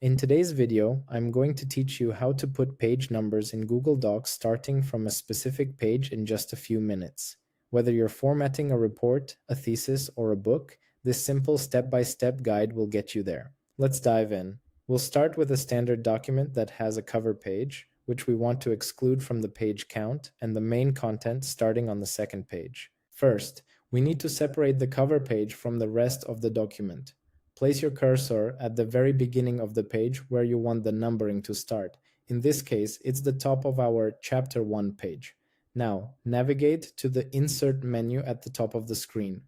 In today's video, I'm going to teach you how to put page numbers in Google Docs starting from a specific page in just a few minutes. Whether you're formatting a report, a thesis, or a book, this simple step-by-step guide will get you there. Let's dive in. We'll start with a standard document that has a cover page, which we want to exclude from the page count, and the main content starting on the second page. First, we need to separate the cover page from the rest of the document. Place your cursor at the very beginning of the page where you want the numbering to start. In this case, it's the top of our Chapter 1 page. Now, navigate to the Insert menu at the top of the screen.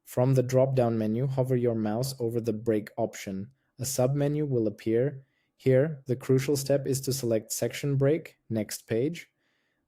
From the drop-down menu, hover your mouse over the Break option. A submenu will appear. Here, the crucial step is to select Section Break, Next Page.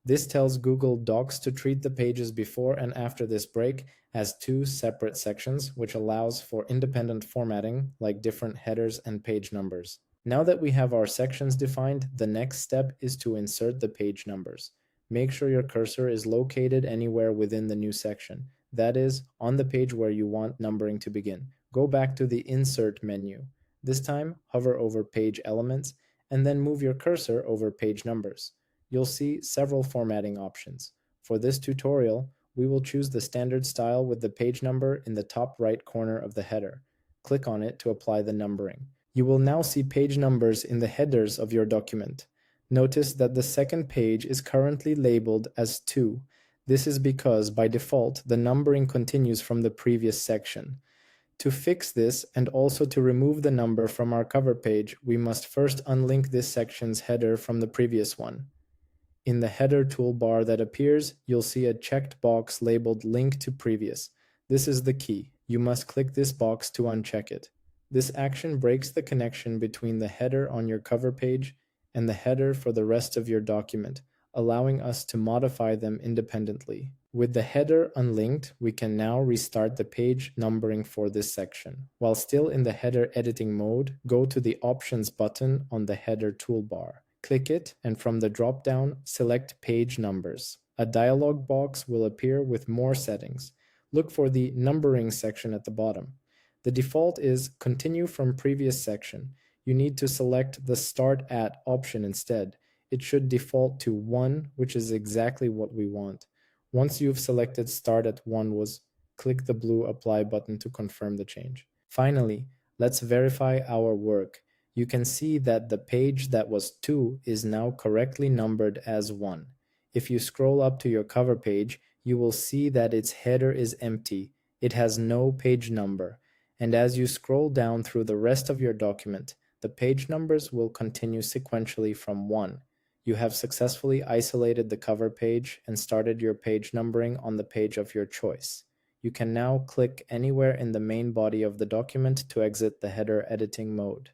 This tells Google Docs to treat the pages before and after this break as two separate sections, which allows for independent formatting, like different headers and page numbers. Now that we have our sections defined, the next step is to insert the page numbers. Make sure your cursor is located anywhere within the new section, that is, on the page where you want numbering to begin. Go back to the Insert menu. This time, hover over Page Elements, and then move your cursor over page numbers. You'll see several formatting options. For this tutorial, we will choose the standard style with the page number in the top right corner of the header. Click on it to apply the numbering. You will now see page numbers in the headers of your document. Notice that the second page is currently labeled as 2. This is because, by default, the numbering continues from the previous section. To fix this and also to remove the number from our cover page, we must first unlink this section's header from the previous one. In the header toolbar that appears, you'll see a checked box labeled Link to Previous. This is the key. You must click this box to uncheck it. This action breaks the connection between the header on your cover page and the header for the rest of your document, allowing us to modify them independently. With the header unlinked, we can now restart the page numbering for this section. While still in the header editing mode, go to the Options button on the header toolbar. Click it, and from the drop-down, select Page Numbers. A dialog box will appear with more settings. Look for the Numbering section at the bottom. The default is Continue from Previous Section. You need to select the Start At option instead. It should default to 1, which is exactly what we want. Once you've selected Start at 1, click the blue Apply button to confirm the change. Finally, let's verify our work. You can see that the page that was 2 is now correctly numbered as 1. If you scroll up to your cover page, you will see that its header is empty. It has no page number. And as you scroll down through the rest of your document, the page numbers will continue sequentially from 1. You have successfully isolated the cover page and started your page numbering on the page of your choice. You can now click anywhere in the main body of the document to exit the header editing mode.